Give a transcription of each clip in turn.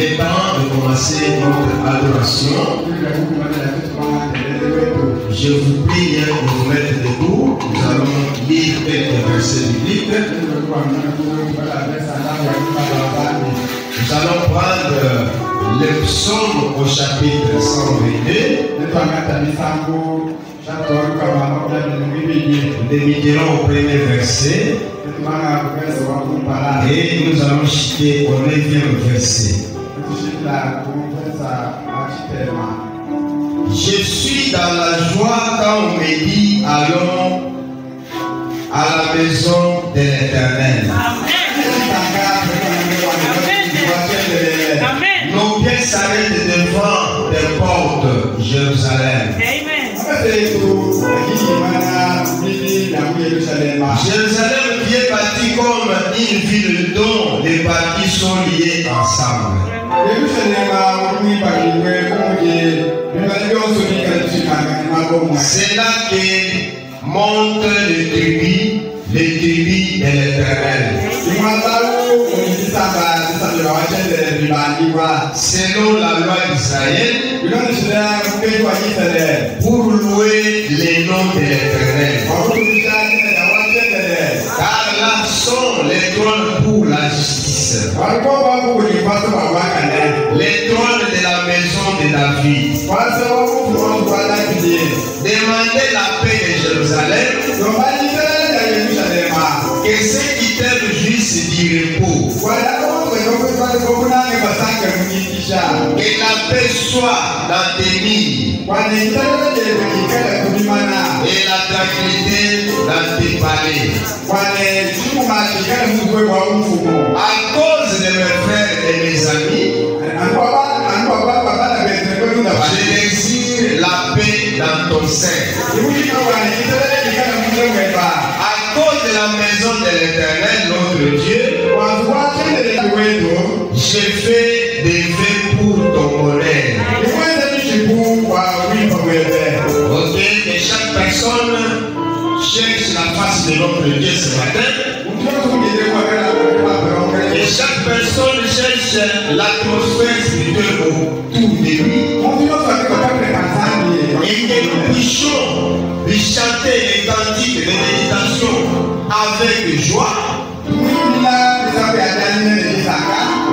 est temps de commencer notre adoration. Je vous prie de vous mettre debout. Nous allons lire quelques versets bibliques. Nous allons prendre le psaume au chapitre 122. Nous débuterons au premier verset. Et nous allons chuter au 9e verset. Je suis dans la joie quand on me dit allons à la maison de l'Éternel. Nos pieds s'arrêtent devant les portes Jérusalem. Jérusalem qui est bâtie comme une ville dont les parties sont liées ensemble. C'est là que montent les tribus de l'Éternel. Selon la loi d'Israël, pour louer les noms de l'Éternel. Car là sont les trônes pour la justice. Les trônes de la maison de David. Demandez la paix de Jérusalem. Que ceux qui t'aiment jouissent du repos. Que la paix soit dans tes nids. Et la tranquillité dans tes palais. À cause de mes frères et mes amis, je désire la paix dans ton sein. À cause de la maison de l'Éternel, notre Dieu, je fais des vœux pour ton honneur. Ok, et chaque personne cherche la face de notre Dieu ce matin. Et chaque personne cherche l'atmosphère spirituelle autour de lui. Et que nous puissions lui chanter les cantiques de méditation avec joie,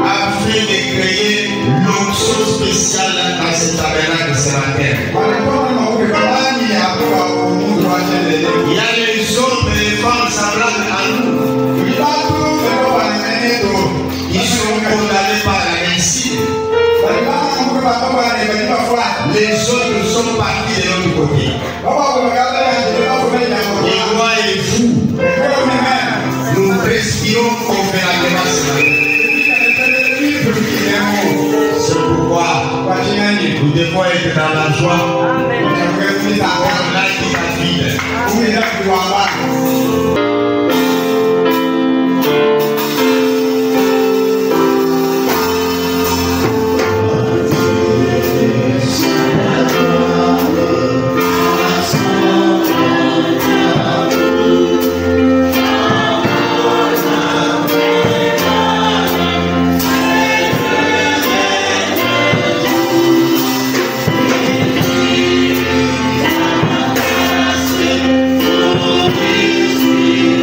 afin de créer l'onction spéciale dans ce tabernacle ce matin. Il y a les hommes et les femmes semblables à nous qui sont condamnés par la médecine. Les autres sont partis de l'autre côté. Et moi et vous, nous respirons convenablement ce matin. C'est pourquoi nous devons être dans la joie. Comme l'a dit David. Please.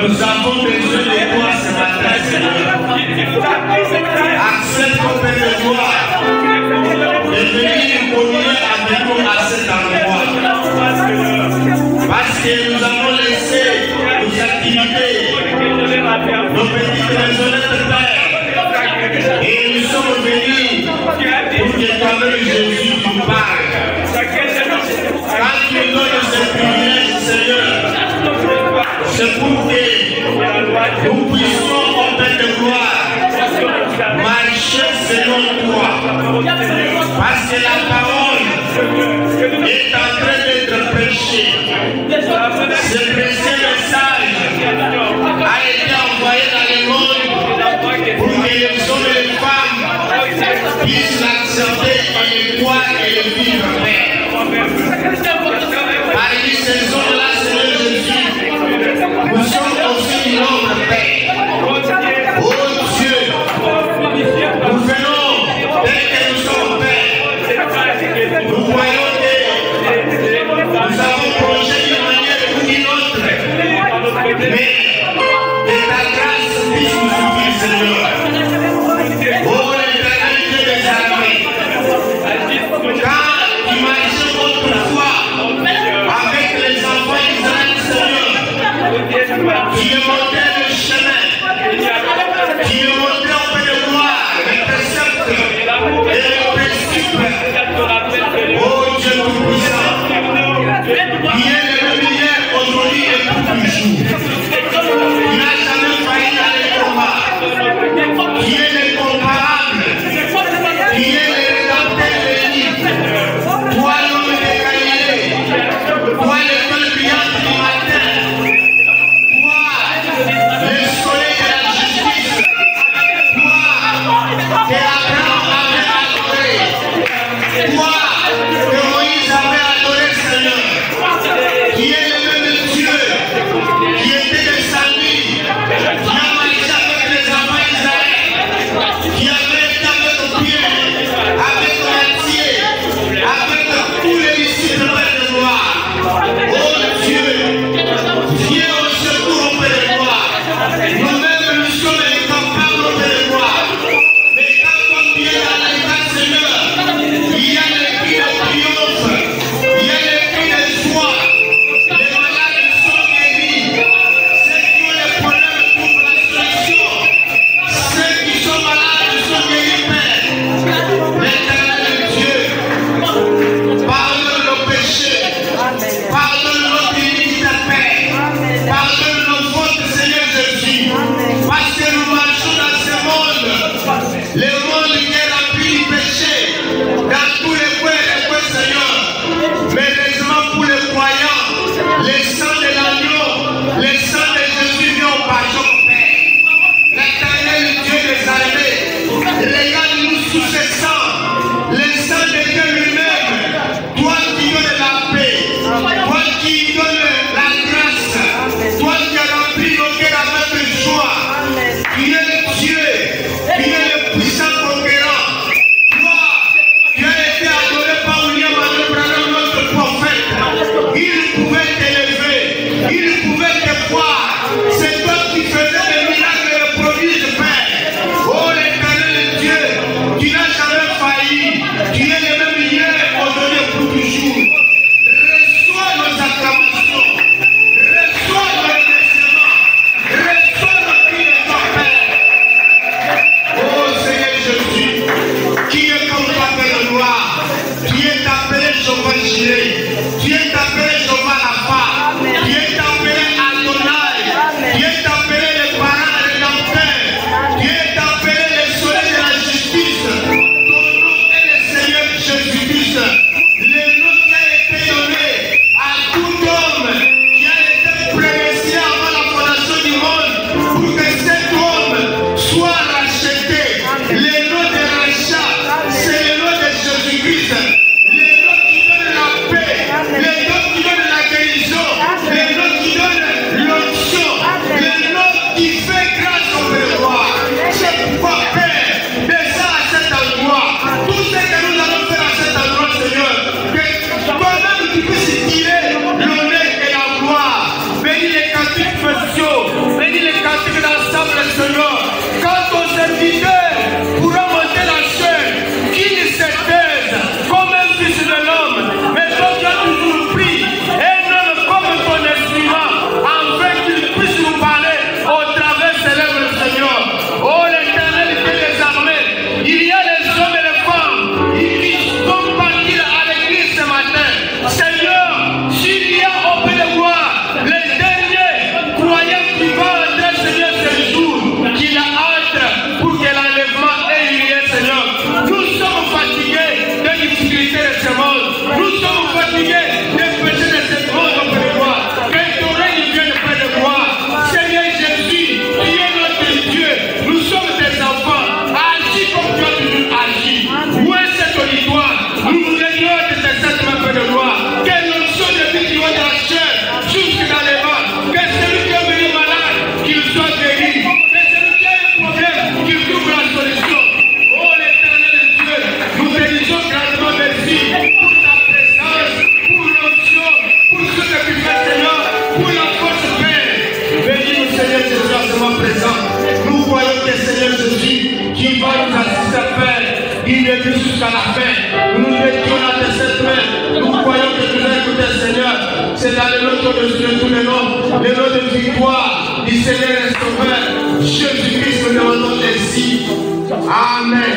Nous avons besoin de toi ce matin, Seigneur. Accepte ton Père de gloire et venir communier avec nous à cet endroit. Parce que nous avons laissé nos activités, nos petites maisonnettes de Père. Et nous sommes venus pour que toi-même, Jésus, tu nous parles. Quand tu nous donnes ce privilège, Seigneur, c'est pour que nous puissions, au Père de gloire, marcher selon toi. Parce que la parole est en train d'être prêchée. Ce précieux message a été envoyé dans le monde pour que les hommes et les femmes puissent l'accepter et le croire et le vivre. Parmi ces hommes-là, Seigneur Jésus, nous sommes aussi l'homme de paix. Oh Dieu, nous venons dès que nous sommes en paix. Nous croyons que nous avons plongé d'une manière ou d'une autre. Mais de ta grâce puisse nous suffire, Seigneur. Oh l'éternité des armées. Quand tu marchais autrefois avec les enfants d'Israël, Seigneur, tu es monté le chemin, tu es monté au Père de gloire, les préceptes et les principes. Oh Dieu tout-puissant, qui est le même hier, aujourd'hui et pour toujours. Tu n'as jamais failli dans les combats. voir Père, descends à cet endroit. Tout ce que nous allons faire à cet endroit, Seigneur, que toi-même tu puisses tirer l'honneur et la gloire. Bénis les cantiques spéciaux, bénis les cantiques d'ensemble, Seigneur. Quand ton serviteur pourra monter la chaîne, qu'il se taise comme un fils de l'homme, mais toi tu as toujours pris un homme comme ton instrument, afin qu'il puisse nous parler au travers de ses lèvres, Seigneur. Oh, l'Éternel des armées, il y a les hommes et les femmes qui sont partis à l'église ce matin. Seigneur, s'il y a au pays de gloire les derniers croyants qui vont entrer, Seigneur, ce jour, qu'il entre pour que l'enlèvement ait lieu, Seigneur. Nous sommes fatigués des difficultés de ce monde. Nous sommes fatigués des péchés de ce monde au pays de gloire. Que ton règne vienne près de moi. Seigneur Jésus, tu es notre Dieu. Nous sommes tes enfants. Agis comme tu as toujours agi. Où est cet auditoire? Nous nous régnons de tes saintes mains près de gloire. Que l'onction de vie qui va de la chair jusque dans les mains. Que celui qui est venu malade, qu'il soit guéri. Que celui qui a un problème, qu'il trouve la solution. Oh l'Éternel Dieu, nous te disons grandement merci pour ta présence, pour l'onction, pour ce que tu fais, Seigneur, pour la force Père. Bénis-nous, Seigneur Jésus, à ce moment présent. Nous voyons que Seigneur Jésus, qui va nous assister, Père, du début jusqu'à la fin. Nous nous mettions dans tes sept mains. Nous croyons que tu as écouté, Seigneur. C'est dans le nom de Dieu, tous les noms, le nom de victoire du Seigneur et Sauveur, Jésus-Christ, nous demandons ainsi. Amen.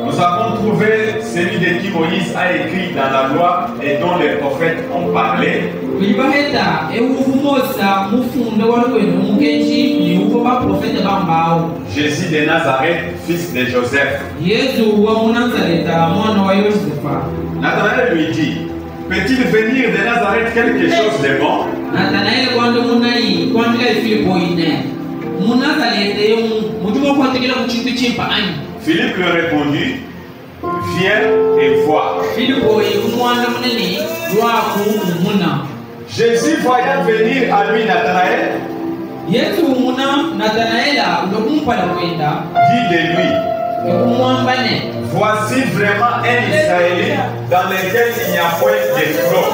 Nous avons trouvé celui de qui Moïse a écrit dans la loi et dont les prophètes ont parlé. Jésus de Nazareth, fils de Joseph. Nathanaël lui dit, peut-il venir de Nazareth quelque chose de bon? Philippe lui répondit, viens et vois. Jésus voyant venir à lui Nathanaël, dit de lui, voici vraiment un Israélite dans lequel il n'y a point de fraude.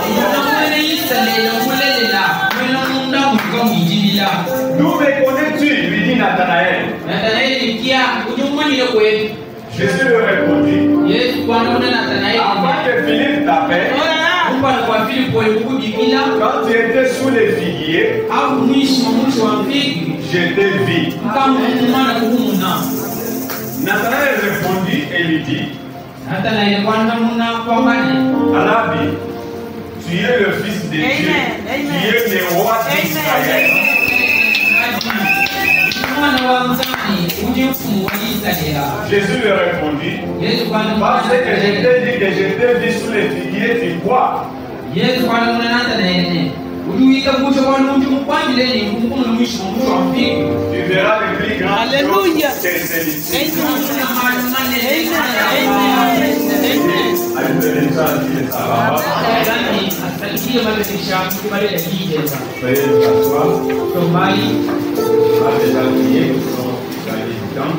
D'où me connais-tu? Lui dit Nathanaël. Jésus lui répondit, avant que Philippe t'appelle, quand tu étais sous les figuiers, je t'ai vu. Nathanaël répondit et lui dit, Rabbi, tu es le fils de Dieu, tu es le roi d'Israël. Jésus lui répondit, parce que je t'ai dit que je t'ai vu sous les figuiers, tu crois. Tu verras les plus grands choses que celui-ci. Veuillez vous asseoir. On va déjà prier, nous sommes gagné du temps.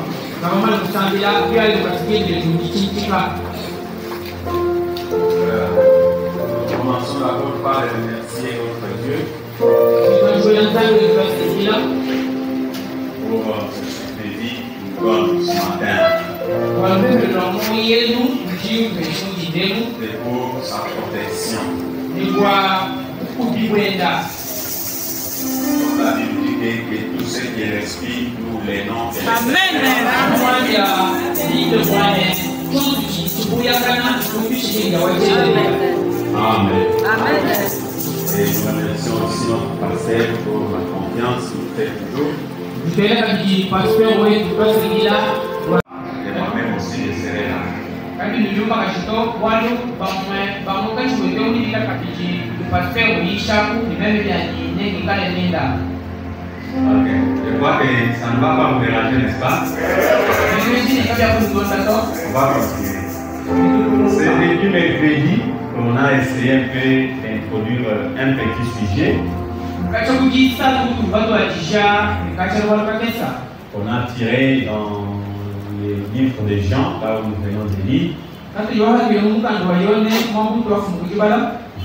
Commençons d'abord par remercier notre Dieu pour ce crédit nous donne ce matin et pour sa protection. La Bible dit que tout ce qui respire, nous les noms. Amen. Amen. Et nous remercions aussi notre pasteur pour la confiance qu'il fait toujours. Et moi-même aussi, je serai là. Ok. Je crois que ça ne va pas vous déranger, n'est-ce pas? On va continuer. C'est depuis mercredi qu'on a essayé un peu d'introduire un petit sujet. On a tiré dans les livres de Jean, là où nous venons de lire.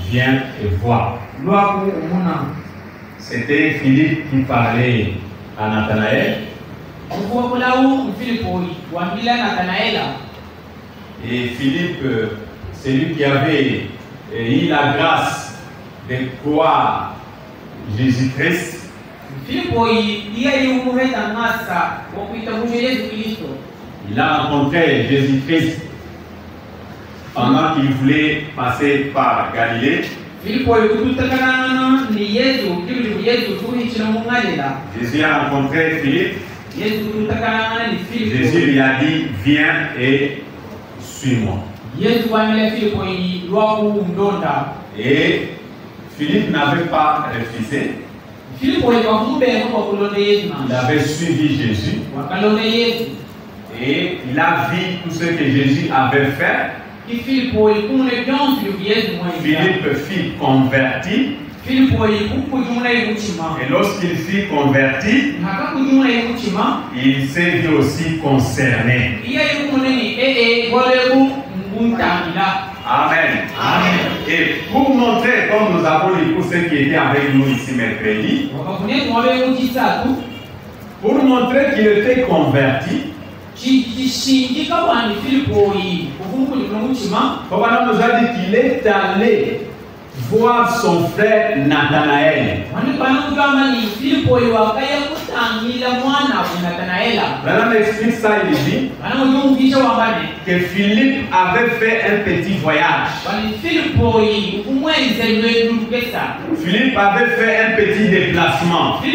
Viens et vois. C'était Philippe qui parlait à Nathanaël. Et Philippe, c'est lui qui avait eu la grâce de croire Jésus-Christ. Il a rencontré Jésus-Christ pendant qu'il voulait passer par Galilée. Jésus a rencontré Philippe. Jésus lui a dit, viens et suis-moi. Et Philippe n'avait pas refusé. Il avait suivi Jésus. Et il a vu tout ce que Jésus avait fait. Philippe fut converti. Et lorsqu'il fut converti, il s'est vu aussi concerné. Amen. Amen. Et pour montrer, comme nous avons lu pour ceux qui étaient avec nous ici mercredi, pour montrer qu'il était converti, Papa nous a dit qu'il est allé voir son frère Nathanaël. Branham explique ça, il dit que Philippe avait fait un petit voyage. Philippe avait fait un petit déplacement. Il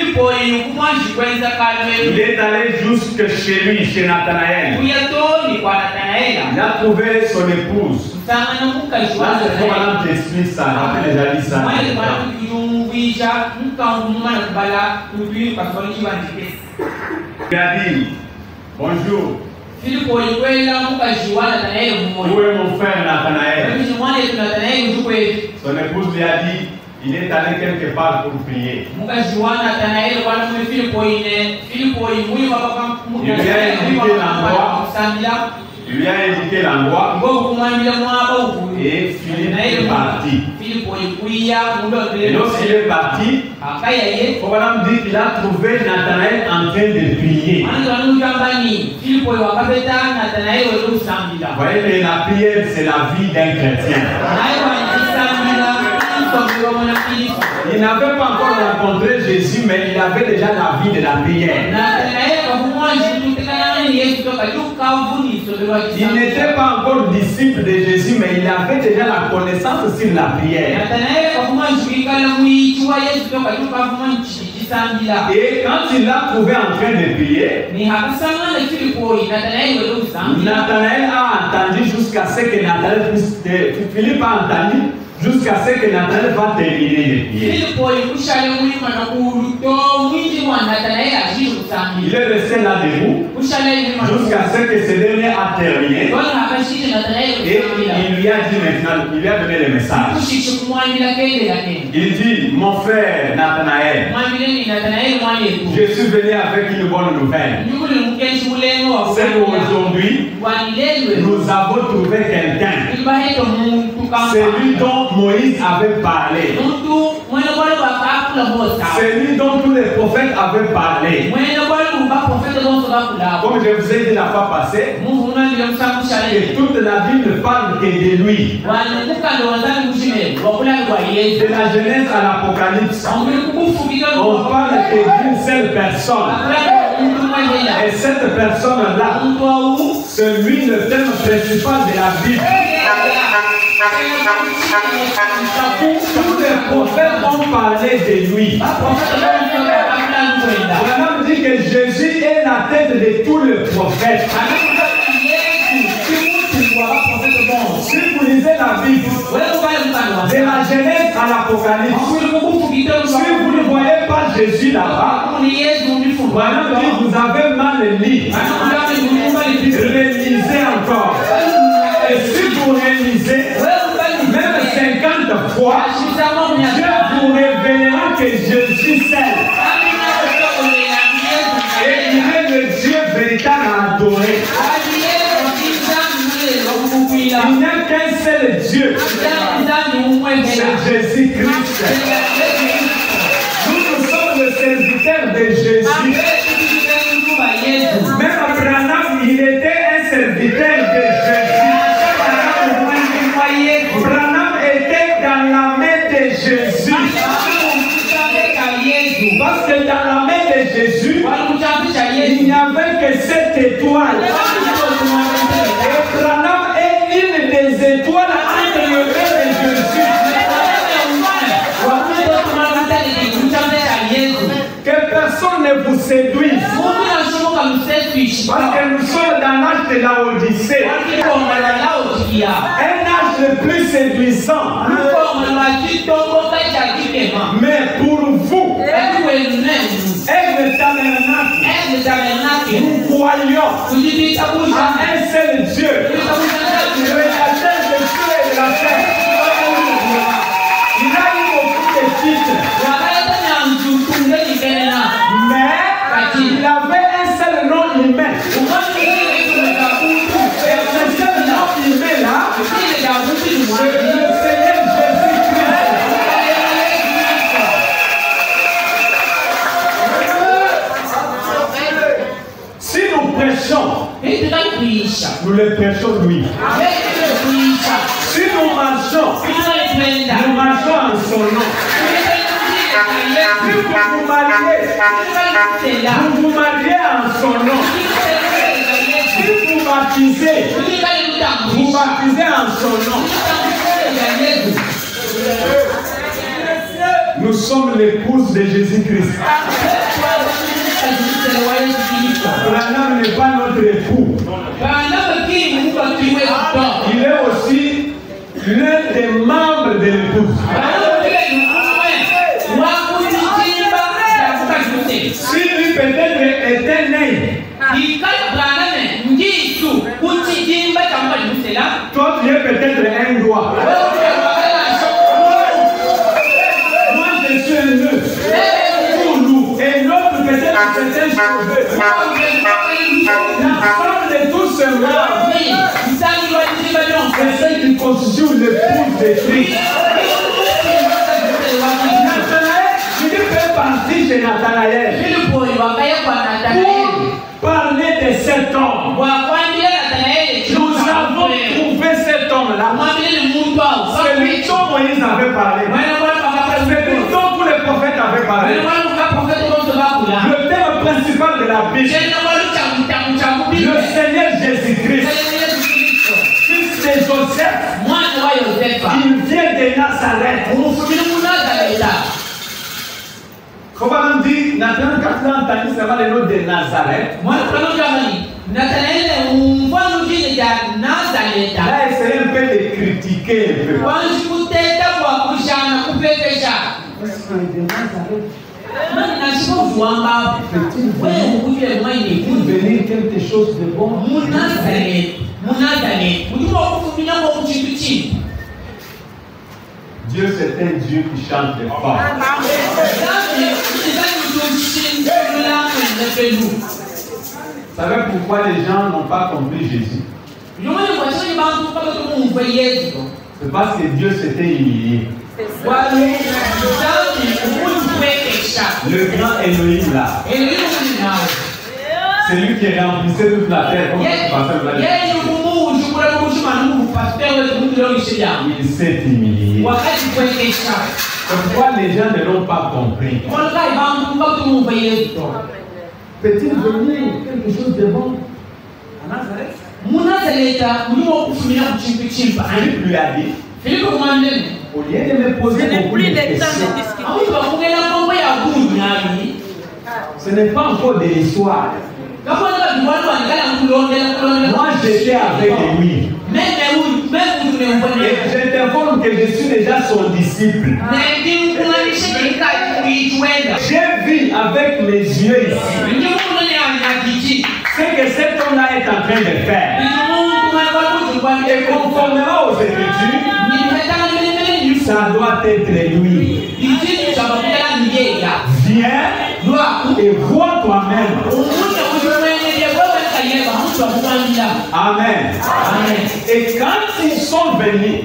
est allé jusque chez lui, chez Nathanaël. Il a trouvé son épouse. Madame t'explique ça, j'ai déjà dit ça. Il a dit bonjour. Où est mon frère Nathanaël? Son épouse lui a dit il est allé quelque part pour prier. Il lui a indiqué l'endroit et Philippe est parti. Et lorsqu'il est parti, on va dire qu'il a trouvé Nathanaël en train de prier. Vous voyez que la prière, c'est la vie d'un chrétien. Il n'avait pas encore rencontré Jésus, mais il avait déjà la vie de la prière. Il n'était pas encore disciple de Jésus, mais il avait déjà la connaissance sur la prière. Et quand il l'a trouvé en train de prier, Nathanaël a entendu jusqu'à ce que Philippe a entendu jusqu'à ce que Nathanaël va terminer de prier. Il est resté là debout jusqu'à ce que ce dernier a terminé. Et il lui a dit maintenant, il lui a donné le message. Il dit, mon frère Nathanaël, je suis venu avec une bonne nouvelle. C'est qu'aujourd'hui, nous avons trouvé quelqu'un. C'est lui dont Moïse avait parlé. C'est lui dont tous les prophètes avaient parlé. Comme je vous ai dit la fois passée, que toute la Bible parle que de lui. De la Genèse à l'Apocalypse, on parle que d'une seule personne. Et cette personne-là, c'est lui le thème principal de la Bible. Tous les prophètes ont parlé de lui. Branham dit que Jésus est la tête de tous les prophètes. Si vous lisez la Bible, de la Genèse à l'Apocalypse, si vous ne voyez pas Jésus là-bas, Branham dit que vous avez mal lu. Relisez encore. Et si vous réalisez, même 50 fois, Dieu vous révélera que Jésus seul. Et il est le Dieu véritable à adorer. Il n'y a qu'un seul Dieu. C'est Jésus-Christ. Nous sommes le serviteur de Jésus. Même Branham, il était un serviteur de Jésus. Branham était dans la main de Jésus. Parce que dans la main de Jésus, il n'y avait que 7 étoiles. Et Branham est une des étoiles entre les mains de Jésus. Que personne ne vous séduise. Parce que nous sommes dans l'âge de la Odyssée. Un âge le plus séduisant. Mais pour vous, nous croyons à un seul Dieu, créateur de Dieu et de la terre. Il a eu beaucoup de titres, mais il avait un seul nom humain. Et ce seul nom humain là, c'est le Seigneur Jésus-Christ. Si nous prêchons nous le prêchons lui. Si nous marchons en son nom. Si vous vous mariez en son nom. Si vous baptisez en son nom. Nous sommes l'épouse de Jésus-Christ. Branham n'est pas notre époux. Il est aussi l'un des membres de l'épouse. Si lui peut-être était né, toi tu es peut-être un roi. Moi je suis un nœud pour nous. Et l'autre peut-être c'est un cheveu. La femme de tout ce monde, c'est celle qui constitue l'épouse de Christ. Je fais partie de Nathanaël pour parler de cet homme. Nous avons trouvé cet homme-là. Celui dont Moïse avait parlé. Celui dont tous les prophètes avaient parlé. Le thème principal de la Bible. Le Seigneur Jésus-Christ. Fils de Joseph. Il vient de Nazareth. Comment on dit, Nathanaël, quand tu as entendu seulement le nom de Nazareth, là, essayez un peu de critiquer un peu. Peut-il venir quelque chose de bon? Dieu, c'est un Dieu qui chante fort. Vous savez pourquoi les gens n'ont pas compris Jésus? C'est parce que Dieu s'était humilié. Le grand Elohim là. C'est lui qui remplissait toute la terre. Il s'est humilié. Pourquoi les gens ne l'ont pas compris? Peut-il venir quelque chose de bon à Nazareth? Philippe lui a dit, au lieu de me poser beaucoup de questions, ce n'est pas encore de l'histoire. Moi j'étais avec lui. Et je t'informe que je suis déjà son disciple. J'ai vu avec mes yeux ici ce que cet homme-là est en train de faire. Et conformément aux Écritures, ça doit être lui. Viens et vois toi-même. Amen. Et quand ils sont venus,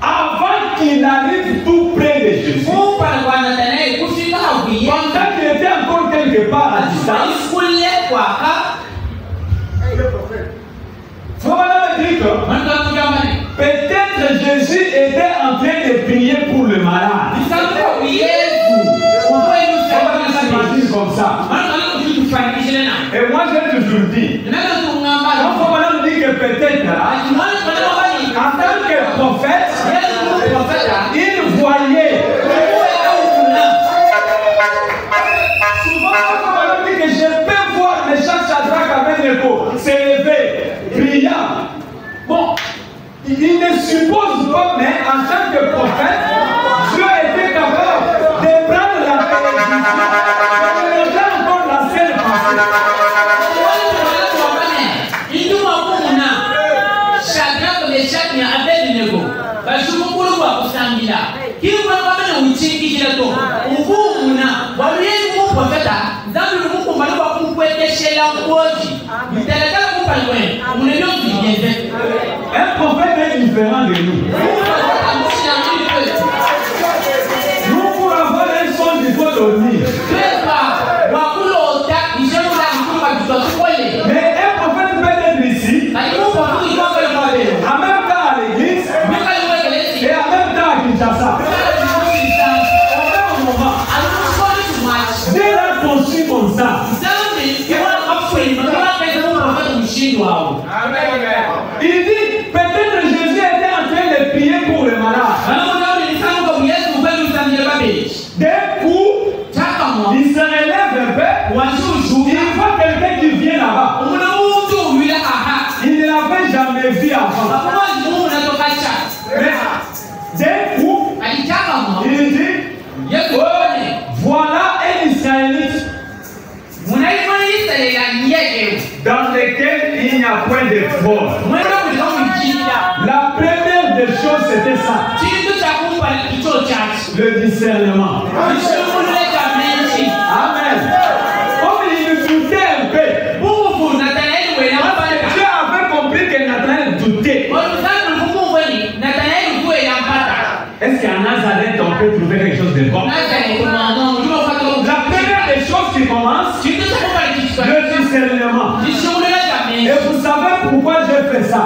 avant qu'il arrive tout près de Jésus, pendant qu'il était encore quelque part à distance, peut-être Jésus était en train de prier pour le malade. Comme ça. Et moi j'ai toujours dit, quand on dit que peut-être là, en tant que prophète, il voyait. Souvent quand on dit que je peux voir les Meshach, Shadrach, Abednego s'élever, priant. Bon, il ne suppose pas, mais en tant que prophète, Dieu était capable de prendre la un prophète est différent de nous. Nous pour avoir un son du faut dormir. Mais un Il dit, peut-être Jésus était en train de prier pour le malade. D'un coup, il se relève un peu. Il voit quelqu'un qui vient là-bas. Il ne l'avait jamais vu avant. Mais d'un coup, il dit, oh, voilà un Israélite dans lequel il n'y a point de fraude. La première des choses, c'était ça. Le discernement. Amen. Comme il me doutait un peu. Dieu avait compris que Nathanaël doutait. Est-ce qu'à Nazareth, on peut trouver quelque chose de bon? La première des choses qui commence, le discernement. Et vous savez pourquoi j'ai fait ça?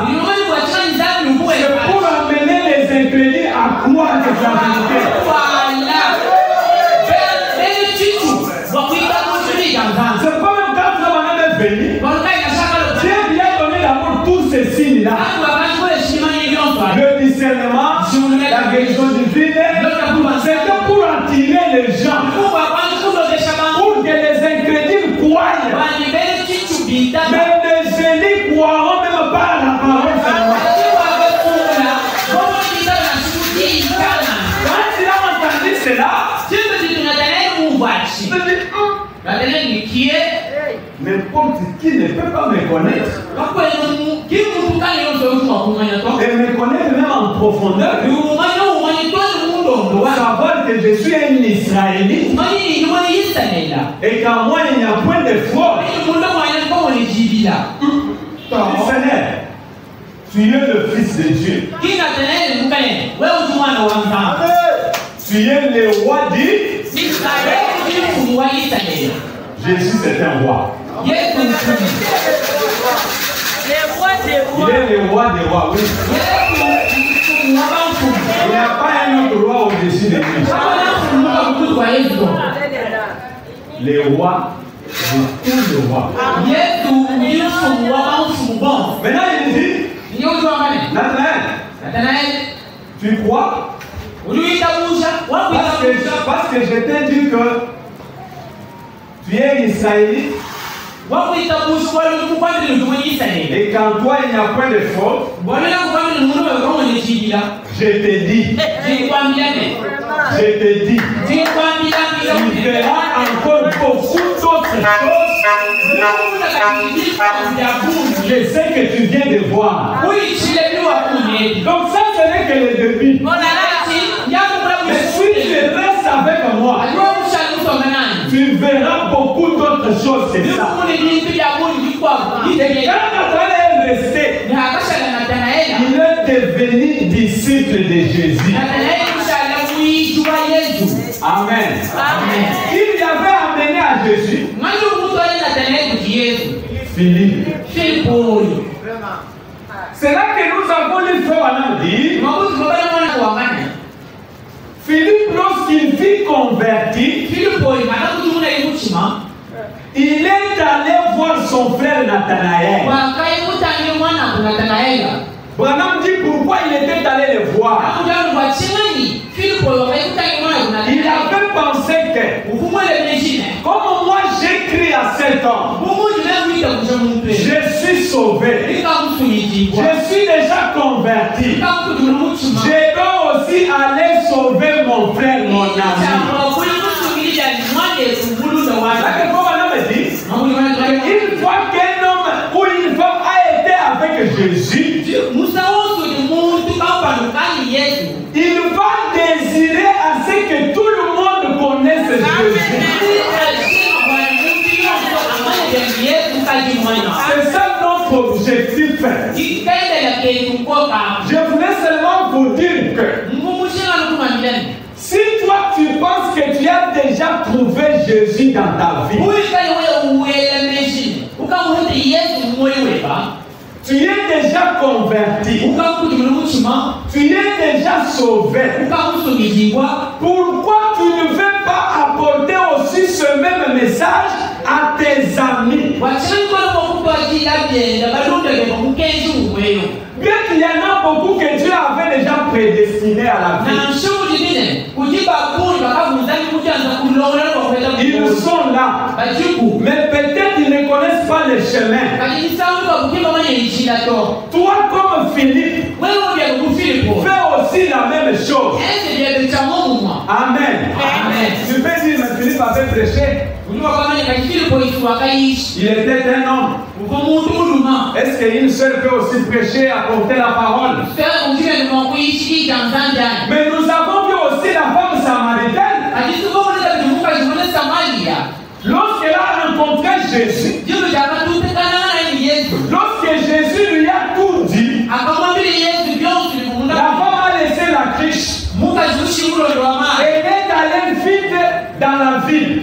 C'est pour amener les incrédules à croire que c'est la vérité. C'est pas même quand Abraham est venu, Dieu lui a donné d'abord tous ces signes-là. Le discernement, la guérison divine, c'était pour attirer les gens, pour que les incrédules croient. Mais les génies croiront même pas à la parole seulement. Quand il a entendu cela, n'importe qui ne peut pas me connaître. Et me connaître même en profondeur. Savoir que je suis un Israélite. Et qu'en moi il n'y a point de fraude. Seigneur, tu es le Fils de Dieu. Tu es le roi d'Israël. Jésus est un roi. Il est le roi des rois, oui. Il n'y a pas un autre roi au-dessus de lui. Le roi de tous les rois. Maintenant il dit, Nathanaël, tu crois? Parce que je t'ai dit que tu es Israélite. Et qu'en toi il n'y a point de faute. Je te dis. Tu verras encore beaucoup d'autres choses. Je sais que tu viens de voir. Donc ça ce n'est que le début. Mais si tu restes avec moi, tu verras beaucoup d'autres choses, c'est ça. Et quand Nathanaël est resté, il est devenu disciple de Jésus. Amen. Il avait amené à Jésus Philippe. C'est là que nous avons les frères dit. Philippe, lorsqu'il fut converti, il est allé voir son frère Nathanaël. Branham dit pourquoi il était allé le voir. Il avait pensé que, comme moi j'écris à cet homme, je suis sauvé, je suis déjà converti, je dois aussi aller sauver mon frère, mon ami. Une fois qu'un homme ou une femme a été avec Jésus, il va désirer à ce que tout le monde connaisse Jésus. C'est ça notre objectif. Je voulais seulement vous dire que si toi tu penses que tu as déjà trouvé Jésus dans ta vie, tu es déjà converti, tu es déjà sauvé, pourquoi tu ne veux pas apporter aussi ce même message à tes amis? Bien qu'il y en a beaucoup que Dieu avait déjà prédestinés à la vie. Ils sont là. Mais peut-être ils ne connaissent pas le chemin. Toi comme Philippe, fais aussi la même chose. Amen. Tu peux dire, mais Philippe avait prêché. Il était un homme. Est-ce qu'une sœur peut aussi prêcher, apporter la parole? Mais nous avons vu aussi la femme samaritaine. Lorsqu'elle a rencontré Jésus, lorsque Jésus lui a tout dit, la femme a laissé la criche. Elle est allée vite dans la ville.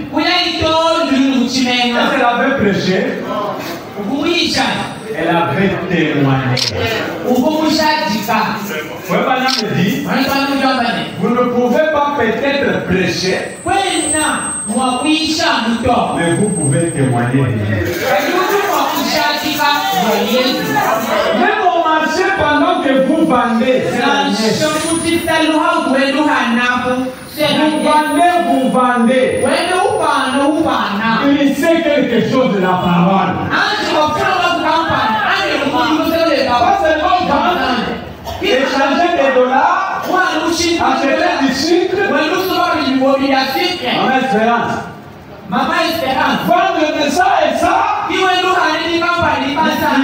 Elle avait prêché. Elle avait témoigné. Vous ne pouvez pas peut-être prêcher, mais vous pouvez témoigner. Même au marché, pendant que vous vendez, vous vendez. Il sait quelque chose de la parole. Pas seulement vendre, échanger des dollars, acheter du sucre, Maman Espérance, vendre de ça et ça, il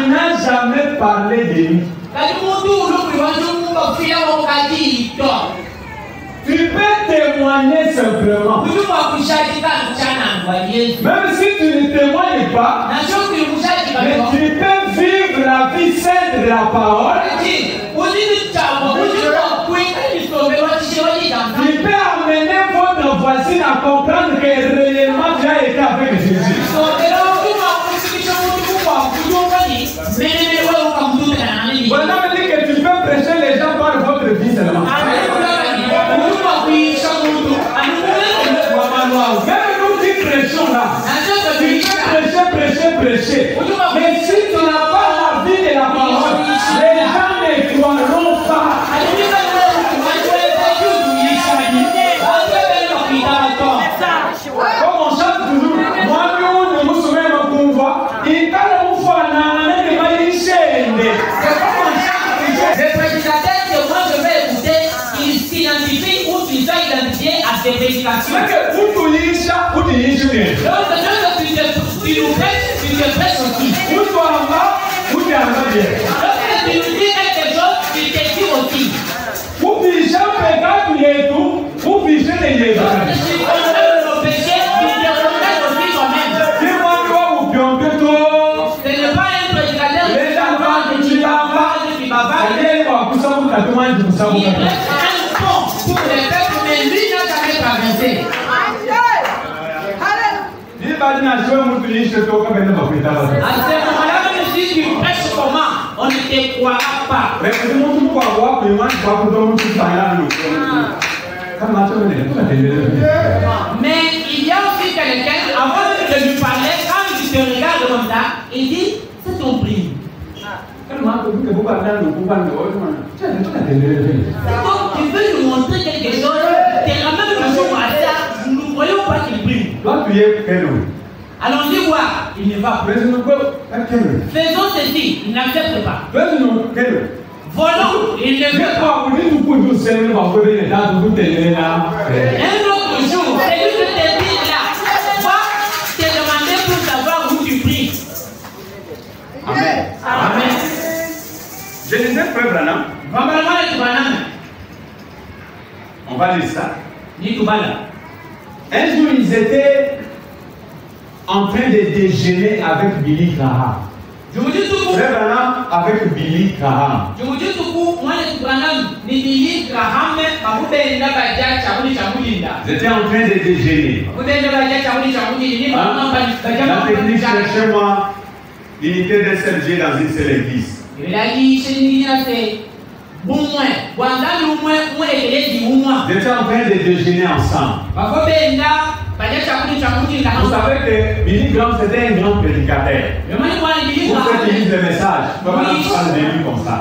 n'a jamais parlé de lui. Tu peux témoigner simplement. Même si tu ne témoignes pas, mais tu peux vivre la vie sainte de la parole. Tu peux amener votre voisine à comprendre que réellement tu as été avec Jésus. Voilà, veut dire que tu peux prêcher les gens par votre vie seulement. Même nous qui prêchons là, tu peux prêcher. Mais si tu n'as pas la vie de la parole, les gens ne croiront pas. Comme on chante toujours, moi, nous nous sommes un convoi, et quand on voit un le prédicateur que moi je vais écouter, il s'identifie ou il doit identifier à ses prédications. Donc, tu nous prêches aussi. Lorsque tu nous dis quelque chose, tu te dis aussi. Il reste un pont pour les peuples, mais lui n'a jamais traversé. À ce moment-là, même si tu prêches comment, on ne te croira pas. Mais il y a aussi quelqu'un, avant de lui parler, quand il te regarde comme ça, il dit, c'est ton prix. Donc, tu veux nous montrer quelque chose, tu ramènes le jour à ça, nous ne voyons pas qu'il brille. Allons-y voir, il ne va pas. Faisons ceci, il n'accepte pas. Volons, il ne veut pas. Un autre jour, c'est lui de te dire là, va te demander pour savoir où tu pries. Amen. Amen. Je disais, frère Branham, on va lire ça. Un jour, ils étaient en train de déjeuner avec Billy Graham. Frère Branham avec Billy Graham. Ils étaient en train de déjeuner. La technique cherchait moi l'unité d'un seul Dieu dans une seule église. Ils étaient en train de déjeuner ensemble. Vous savez que Billy Graham c'était un grand prédicateur. Pour ceux qui lisent le message. Comment on parle de lui comme ça?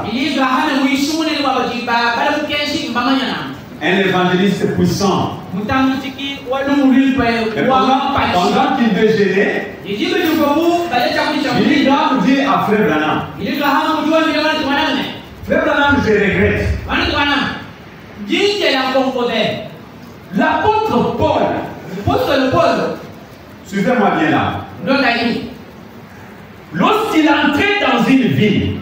Un évangéliste puissant. Et pendant qu'il déjeunait, il dit à Frère Branham, Frère Branham, je regrette. L'apôtre Paul, suivez-moi bien là. Lorsqu'il entrait dans une ville,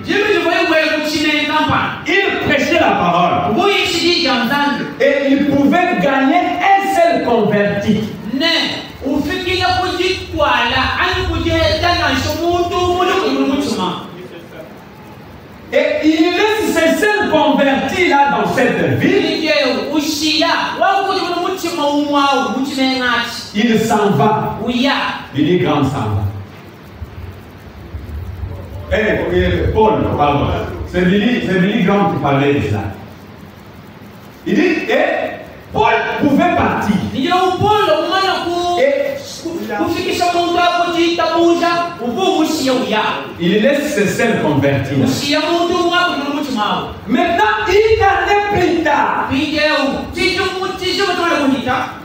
il prêchait la parole et il pouvait gagner un seul converti. Et il laisse ces seuls convertis là dans cette ville. Il s'en va. Il dit grand s'en va. Paul, pardon. C'est Billy Graham qui parlait de ça. Il dit, Paul pouvait partir. Il laisse ses seuls convertis. Maintenant, une année plus tard,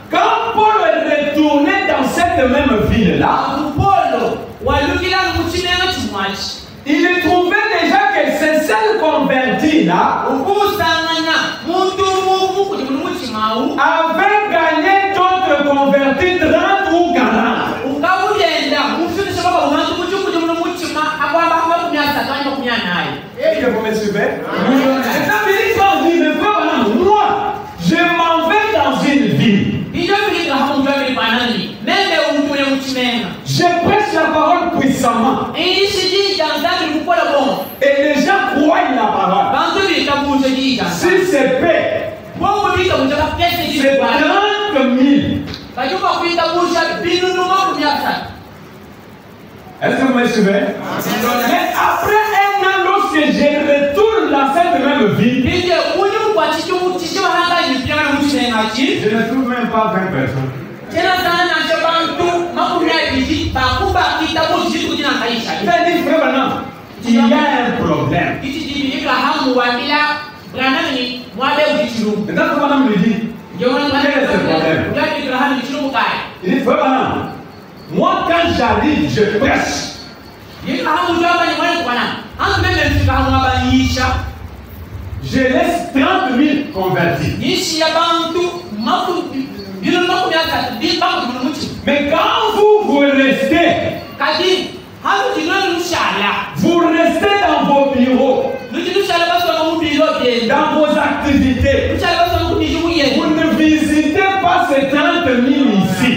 quand Paul est retourné dans cette même ville-là, il trouvait déjà que ces seuls convertis-là avaient gagné d'autres convertis 30 ou 40. Est-ce que vous me suivez? Moi, je m'en vais dans une ville. Je prêche la parole puissamment. Et les gens croient la parole. Si c'est paix, c'est 30 000. Est-ce que vous me suivez? Mais après un an, lorsque je retourne dans cette même ville, je ne trouve même pas 20 personnes. Il y a un problème. Maintenant, comment on me dit? Quel est ce problème? Il dit, moi quand j'arrive, je prêche. Je laisse 30 000 convertis. Mais quand vous restez, vous restez dans vos bureaux, dans vos activités. Vous ne visitez pas ces 30 000 ici.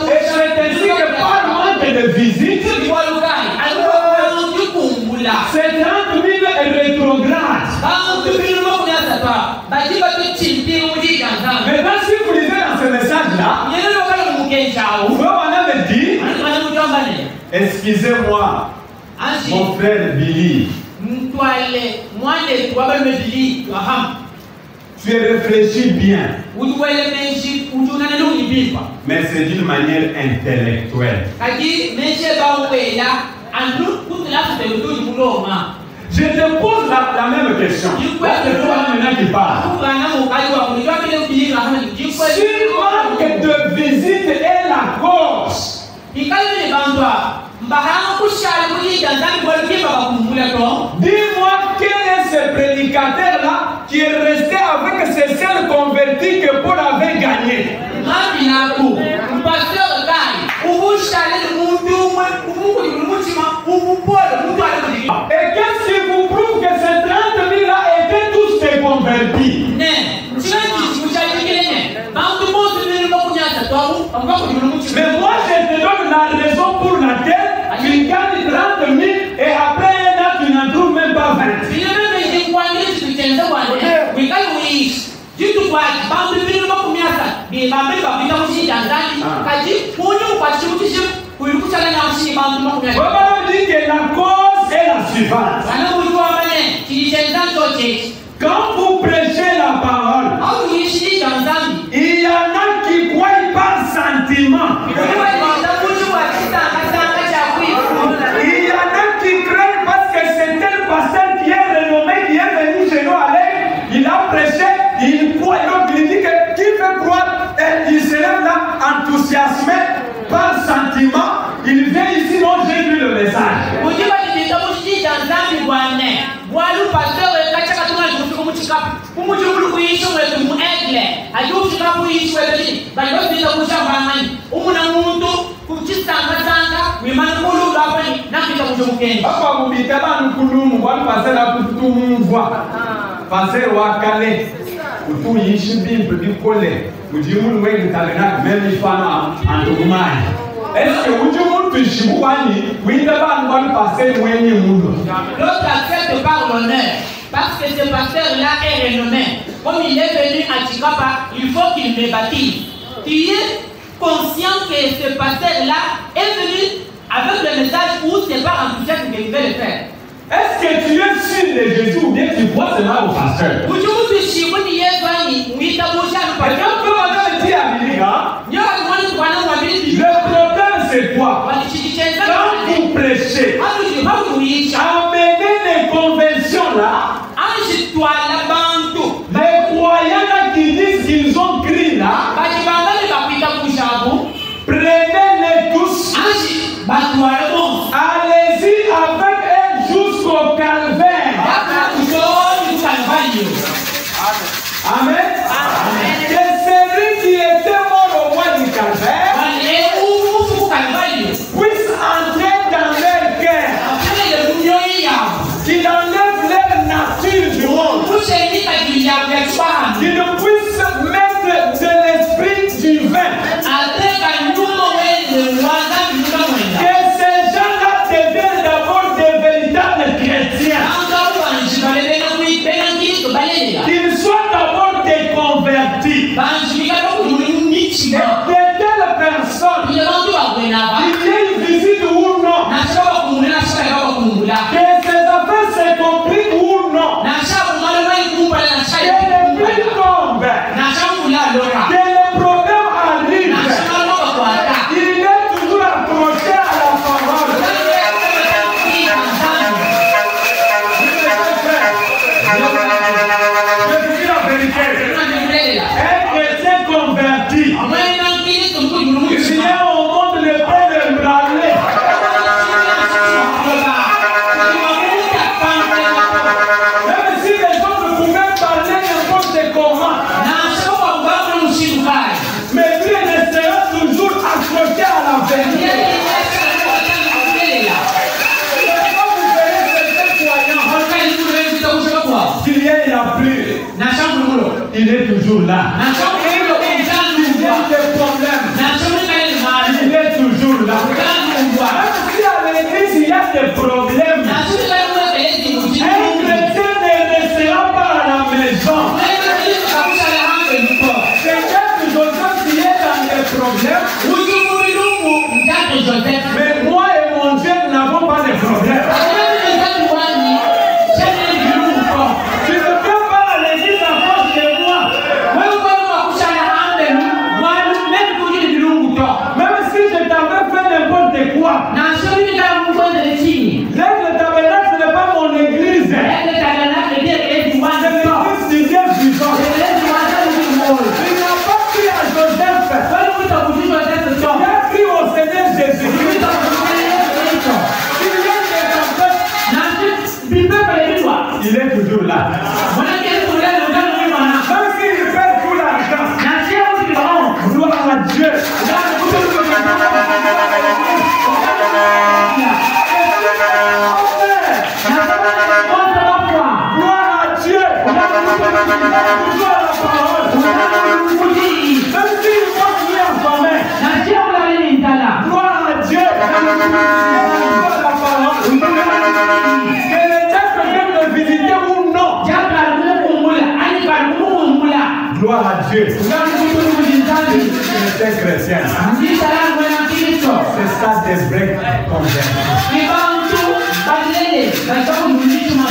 Et c'est ainsi que par manque de visite, ces 30 000 est rétrograde. Maintenant, si vous lisez dans ce message-là, vous me dit, excusez-moi, mon frère Billy, tu réfléchis bien, mais c'est d'une manière intellectuelle. Je te pose la même question. C'est toi maintenant qui parle. Si manque de visite est la cause, dis-moi quel est ce prédicateur-là qui est resté avec ces seuls convertis que Paul avait gagnés. Et qu'est-ce qui vous prouve que ces 30 000-là étaient tous des convertis? Mais moi je te donne la raison pour laquelle tu gagnes 30 000 et après un an tu n'en trouves même pas 20. Voilà, dit que la cause est la suivante. Quand vous prêchez la parole, il y en a qui croient par sentiment. Est-ce que vous l'autre accepte par l'honneur, parce que ce pasteur-là est renommé. Comme il est venu à Chikapa, il faut qu'il me baptise. Tu es conscient que ce pasteur-là est venu avec le message où c'est par enthousiasme qu'il veut le faire. Est-ce que tu es sûr de Jésus ou bien tu crois seulement au pasteur? Le problème c'est quoi? Quand vous prêchez, amenez les conversions là, les croyants là qui disent qu'ils ont crié là, prenez-les tous, allez-y avec eux jusqu'au calvaire. Amen. Que celui qui était mort au bois du calvaire puisse entrer dans leur cœur, qu'il enlève leur nature du monde, qu'il puisse mettre de l'esprit du vin, que ces gens-là deviennent d'abord des véritables chrétiens, qu'ils soient d'abord des convertis, et de telles personnes, il y ait une visite ou non, que ces affaires se compliquent ou non, que les pluies tombent, que les problèmes arrivent, il est toujours accroché à la parole. Je dis la vérité. Un chrétien converti, il vient au monde le pain de branler. Même si les gens ne pouvaient parler n'importe comment, mais lui restera toujours accroché à la vérité. Quand vous verrez certains croyants, s'il y a la pluie, il est toujours là. Il y a des problèmes, il est toujours là. Même si à l'église il y a des problèmes, un chrétien ne restera pas à la maison. C'est quelque chose qui est dans des problèmes. Mais moi et mon Dieu n'avons pas de problème. Tu ne peux pas à l'église à cause de moi. Même si je t'avais fait n'importe quoi. L'aigle tabernacle, ce n'est pas mon église. C'est l'église du Dieu vivant. Il n'a pas pris à Joseph. Il a pris au Seigneur Jésus. Il est toujours là. Même s'il perd tout l'argent, gloire à Dieu. Gloire à Dieu. Même s'il pense lui en famille, gloire à Dieu. Que les diables viennent le visiter ou non. Gloire à Dieu. C'est chrétien. C'est ça des vrais convertis.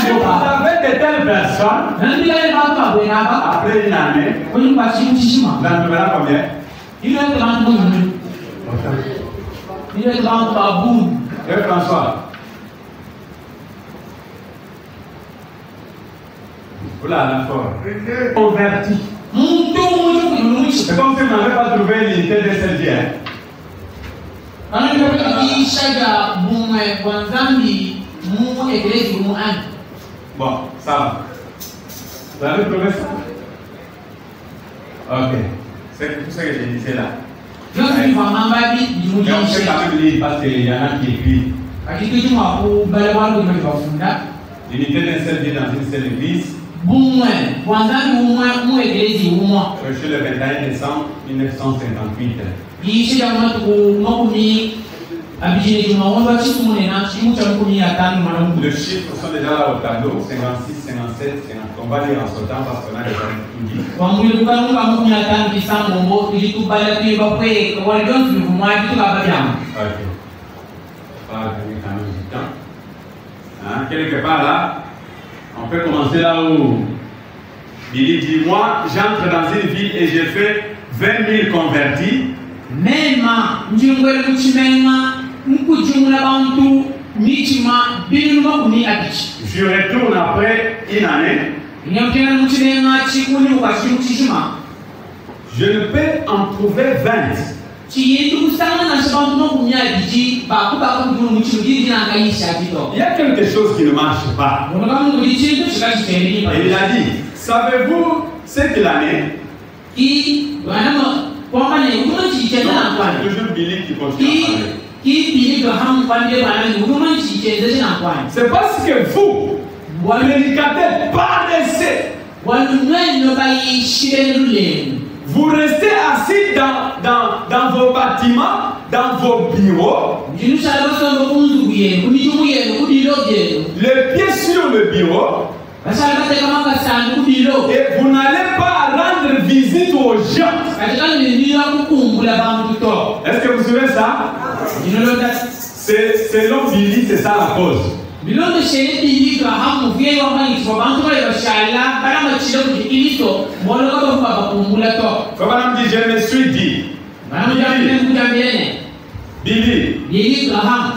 Vous avez de telles personnes, après une année, vous en trouvez combien? François. Voilà la forme. Converti. C'est comme si vous n'avez pas trouvé l'unité de cette vie. Bon, ça va. Vous avez trouvé ça? Ok. C'est tout ce que je disais là. Je suis vraiment pas dit. On peut quand même lire parce qu'il y en a qui écrivent. L'unité d'un seul Dieu dans une seule église. Prêché le 21 décembre 1958. Les chiffres sont déjà là au tableau, 56, 57, 50. On va lire en sautant parce qu'on a déjà tout dit. Ok. Pas gagner quand même du temps. Hein? Quelque part là, on peut commencer là où Billy dit, moi j'entre dans une ville et j'ai fait 20 000 convertis. Je retourne après une année. Je ne peux en trouver 20. Il y a quelque chose qui ne marche pas. Et il a dit, savez-vous ce qu'il en est? Toujours Billy qui continue à parler. C'est parce que vous, prédicateurs, paressez. Vous restez assis dans vos bâtiments, dans vos bureaux, les pieds sur le bureau, et vous n'allez pas rendre visite aux gens. Est-ce que vous savez ça? Selon Billy, c'est ça la cause. Madame dit, je me suis dit, Billy,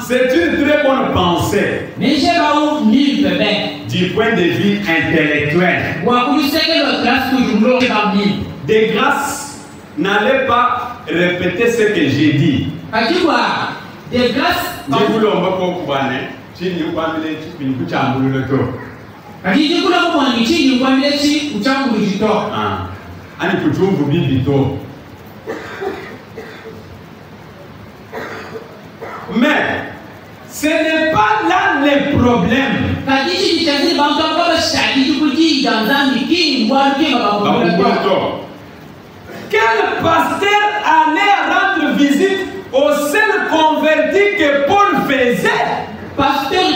c'est une très bonne pensée du point de vue intellectuel. Des grâces, n'allez pas répéter ce que j'ai dit. Des grâces. Mais ce n'est pas là le problème. Quel pasteur allait rendre visite aux seuls convertis que Paul faisait? Pasteur,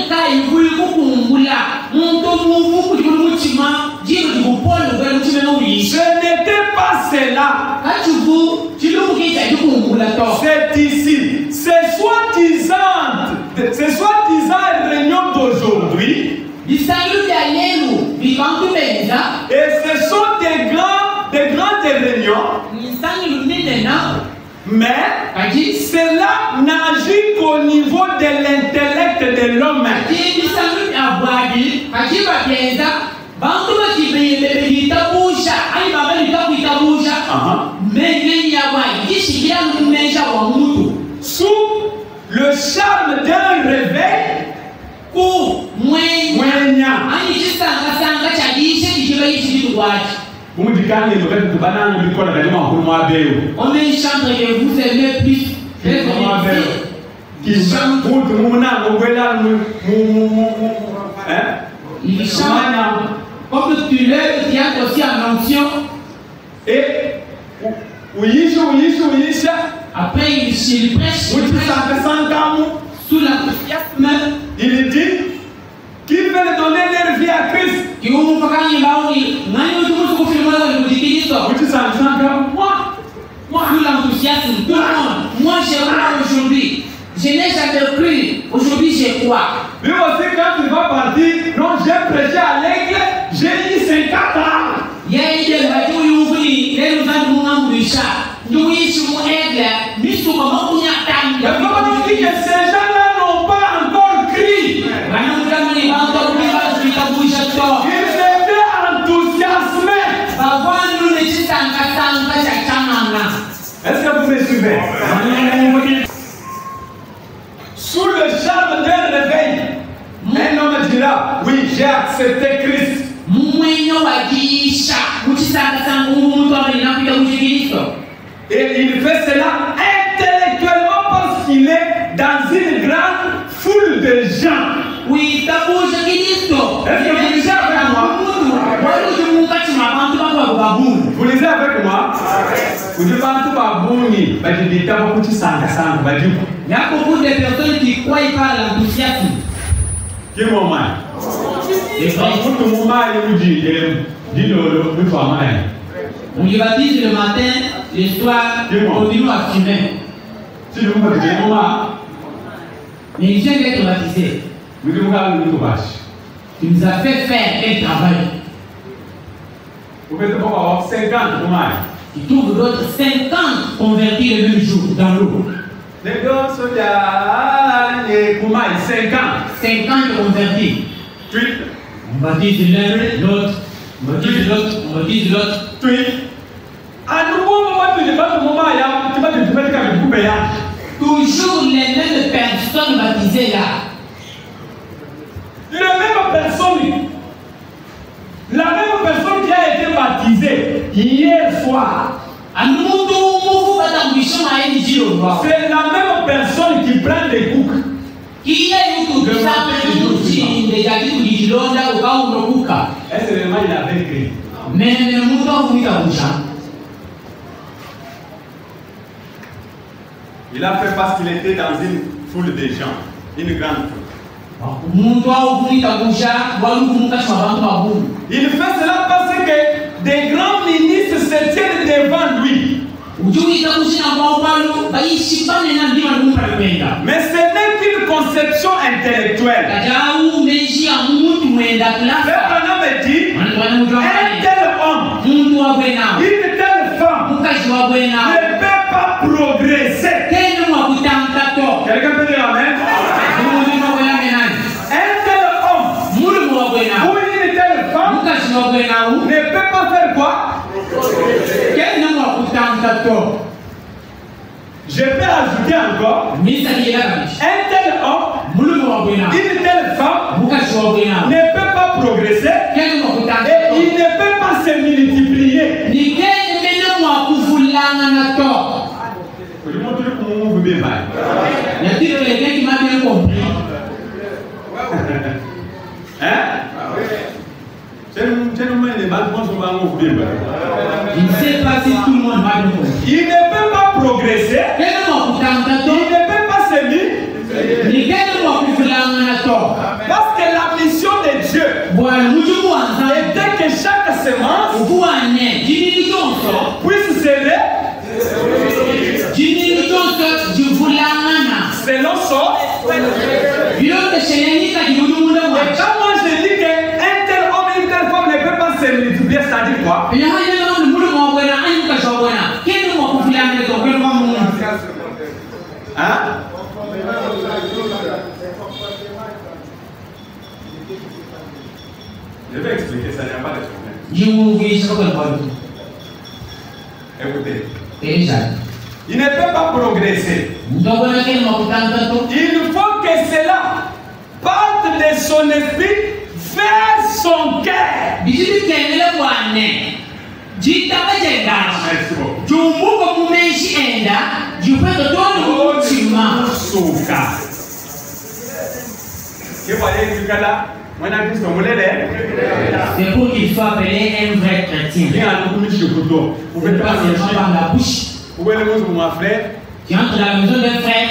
ce n'était pas cela. C'est ici. C'est soi-disant réunion d'aujourd'hui. Et ce sont des grandes réunions. Mais cela n'agit qu'au niveau de l'intellect de l'homme. Sous le charme d'un réveil, on est une chambre que vous aimez plus. Il chante comme tu lèves, il y a aussi en onction. Et après il prêche sous l'enthousiasme. Il dit qui veut donner leur vie à Christ. Moi, sous l'enthousiasme, tout le monde. Moi, je crois aujourd'hui. Je n'ai jamais cru. Aujourd'hui, je crois. Lui aussi, quand il va partir, non, j'ai prêché à l'aigle, j'ai eu 50 ans. Il y a eu des radios, il y a eu des gens qui nous ont dit que ces gens-là n'ont pas encore crié. Ils étaient enthousiasmés. Est-ce que vous me suivez? Sous le charme d'un réveil, un homme dira, oui, j'ai accepté Christ. Et il fait cela intellectuellement parce qu'il est dans une grande foule de gens. Oui, Est-ce que vous lisez avec moi? Vous lisez avec moi? Vous dites pas tout par bouni. Je dis d'abord que tu sens ça. Il y a beaucoup de personnes qui croient par l'enthousiasme. Quel moment? C'est vrai. Tout le moment, il vous dit, on les baptise le matin, le soir, on continue à fumer. Si vous me dites, mais il vient d'être baptisé. Tu nous as fait faire un travail. Vous pouvez avoir 50 comment? Tu trouves d'autres 50 convertis le même jour dans l'eau. Les deux soldats, comment? 50 convertis. On baptise l'un, l'autre. On baptise l'autre, on baptise l'autre. À nouveau, toujours les mêmes personnes baptisées là. La même personne qui a été baptisée hier soir. C'est la même personne qui prend des coups. Est-ce que vraiment il avait écrit? Il a fait parce qu'il était dans une foule de gens, une grande foule. Il fait cela parce que des grands ministres se tiennent devant lui. Mais ce n'est qu'une conception intellectuelle. Le bonhomme dit, un tel homme, une telle femme ne peut pas progresser. Quelqu'un peut dire amen? Un tel homme ou une telle femme ne peut pas faire quoi? Je peux ajouter encore, un tel homme, une telle femme ne peut pas progresser et il ne peut pas se multiplier. Je montre comment vous bien. Y a-t-il quelqu'un qui m'a bien compris? Hein? Je ne sais pas si tout le monde va bien compris. Il ne peut pas progresser. Il ne peut pas se parce que la mission de Dieu était que chaque semence puisse s'aider selon son. Et quand moi je dis qu'un tel homme et une telle femme ne peut pas se multiplier, ça dit quoi? Hein? Je vais expliquer, ça n'y a pas de problème. Écoutez. Il ne peut pas progresser. Il faut que cela parte de son esprit vers son cœur. Merci c'est pour qu'il soit appelé un vrai chrétien. Par la bouche. Tu entres dans la maison d'un frère.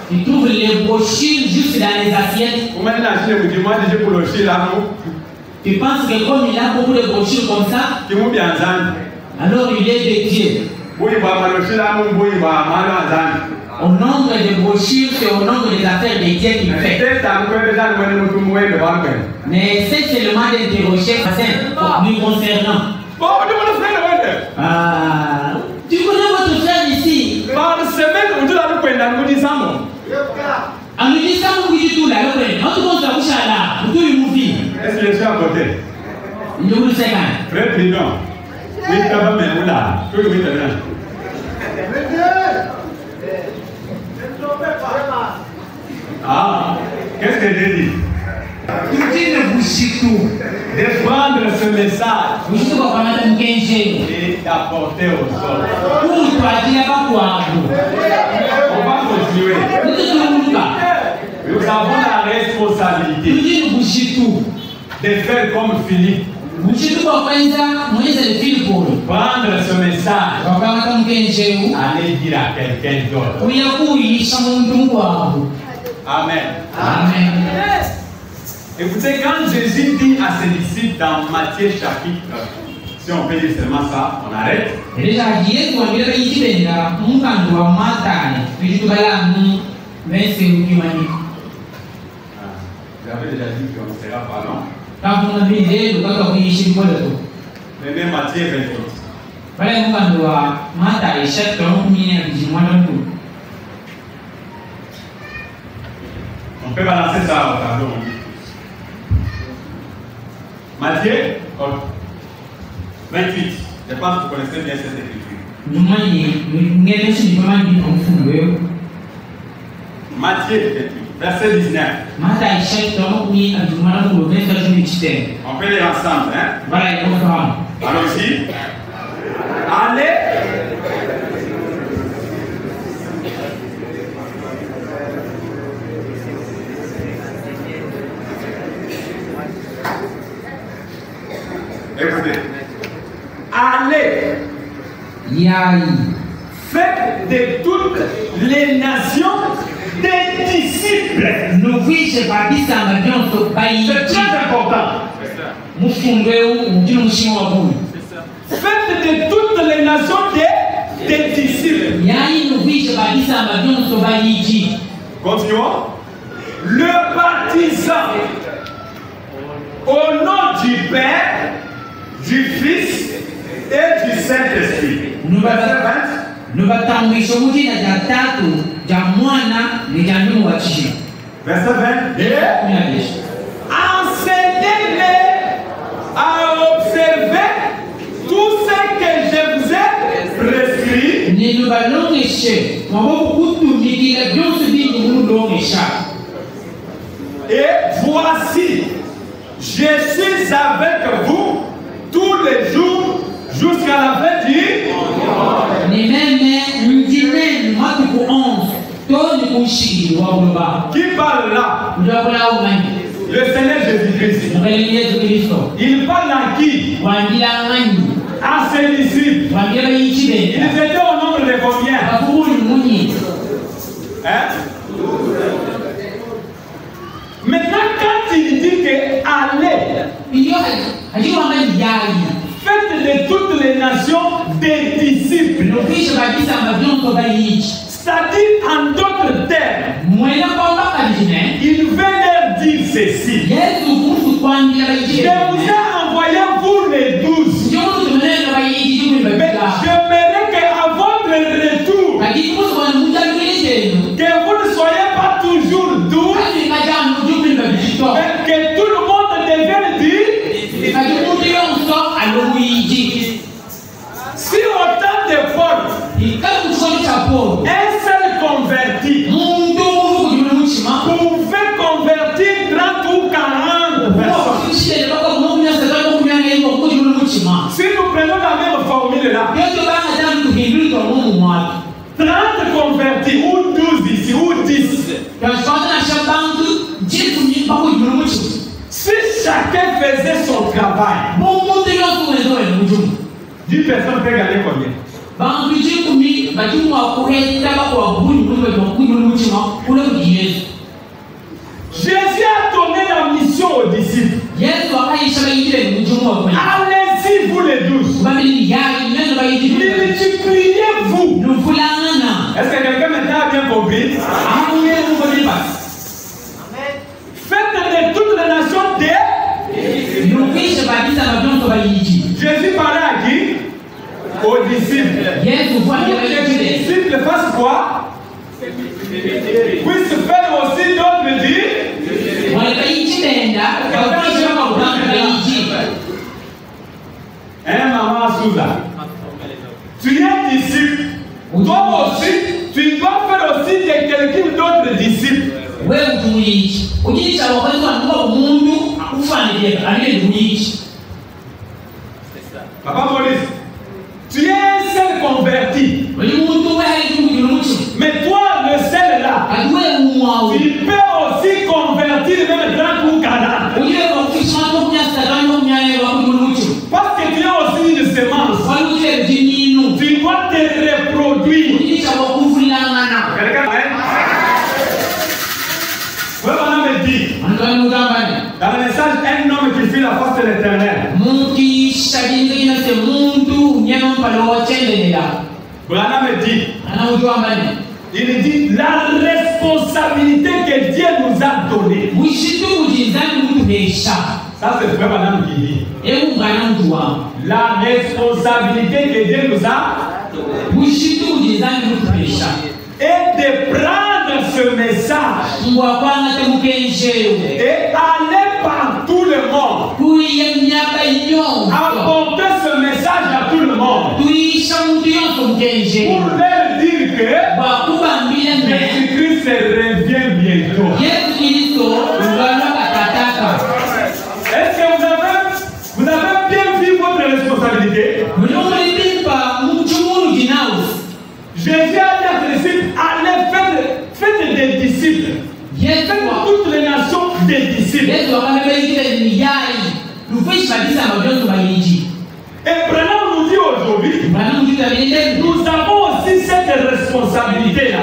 Tu trouves les brochures juste dans les assiettes. Tu penses que comme il a beaucoup de brochures comme ça, alors il est de Dieu. Au nombre de brochures, c'est au nombre des affaires de Dieu qu'il fait. Mais c'est seulement d'interroger nous concernant. Tu connais votre frère ici? Par semaine, on dit la nous disons. En nous disant, vous dites tout là, notre compte à bouche là, vous tout le mouvement. Est-ce que je suis à côté? Nous vous savons. Frère Président, oui, quand même, là, tout le monde. Ah, qu'est-ce que j'ai dit? Tu dis ne bouge de prendre ce message et d'apporter au sol. On va continuer. Nous avons la responsabilité de faire comme Philippe. Prendre ce message, aller dire à quelqu'un d'autre. Amen. Amen. Écoutez, quand Jésus dit à ses disciples dans Matthieu chapitre, si on peut dire seulement ça, on arrête. Vous avez déjà dit que qu'on ne sera pas long. Mais même Matthieu 28. On peut balancer ça au tableau. Matthieu 28. Je pense que vous connaissez bien cette écriture. Matthieu 28, verset 19. On peut lire ensemble. Hein? Allons-y. Allez. Écoutez. Allez. Faites de toutes les nations des disciples. C'est très important. Faites de toutes les nations des disciples. Continuons. Le baptisant au nom du Père, du Fils et du Saint-Esprit. Verset 20. Verset 20. Et enseignez-les à observer tout ce que je vous ai prescrit. Et voici, je suis avec vous tous les jours jusqu'à la fin du monde. Qui parle là? Le Seigneur Jésus-Christ. Il parle à qui? À ses disciples. Ils étaient au nombre de combien? Hein? Maintenant, quand il dit que allez, faites de toutes les nations des disciples. C'est-à-dire, en d'autres termes, il veut leur dire ceci. Je vous ai envoyé vous les 12. Mais j'aimerais qu'à votre retour, que vous ne soyez pas toujours 12, mais que tout le monde devienne dire. Si autant de portes, un seul converti pouvait convertir 30 ou 40 personnes. Si nous prenons la même formule là, 30 convertis ou 12 ici ou 10. Si chacun faisait son travail, 10 personnes peuvent gagner combien? Jésus a donné la mission aux disciples. Allez-y, vous les 12. Multipliez-vous. Est-ce que quelqu'un maintenant a bien compris? Faites de toutes les nations des. Jésus parlait à qui? Aux disciples. Les disciples fassent quoi? Puissent faire aussi d'autres dire. Hein, maman Souza? Tu es disciple. Toi aussi, tu dois faire aussi de quelqu'un d'autre disciple. Papa Maurice, tu es un seul converti. Mais toi, le seul là, tu peux aussi convertir même grand ou canard. Parce que tu as aussi une semence. Tu dois te reproduire. Quelqu'un me dit, dans le message, un homme qui fuit la face de l'Éternel. Branham me dit, il dit la responsabilité que Dieu nous a donnée. Ça c'est frère Branham qui dit. La responsabilité que Dieu nous a donnée. Et de prendre ce message et aller par tout le monde. Apporter ce message à tout le monde. Pour leur dire que Jésus-Christ revient bientôt. Est-ce que vous avez bien vu votre responsabilité? Jésus a dit à ses disciples, allez faites des disciples. Faites toutes les nations des disciples. Et Branham nous dit aujourd'hui, nous avons aussi cette responsabilité-là.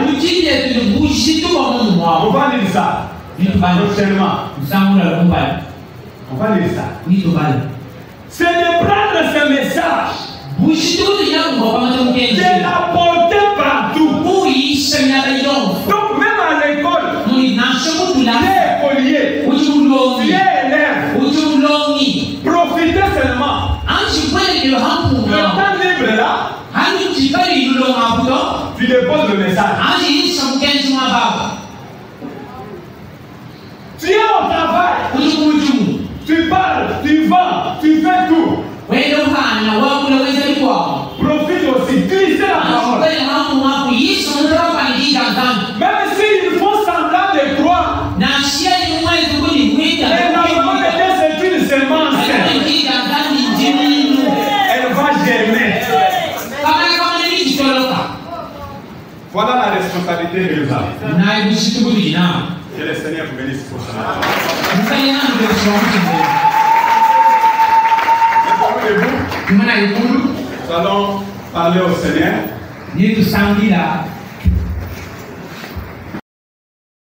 On va lire ça. Prochainement. On va lire ça. C'est de prendre ce message, de l'apporter partout. Donc même à l'école, tu es écolier, tu es élève, profitez seulement. Le temps libre là, tu déposes le message. Tu es au travail, tu parles, tu vends, tu fais tout. Profite aussi, glisse la parole. Même s'ils font semblant de croire, la parole de Dieu c'est une semence. Elle va germer. Voilà la responsabilité que nous avons. Que le Seigneur vous bénisse pour cela. Nous allons parler au Seigneur.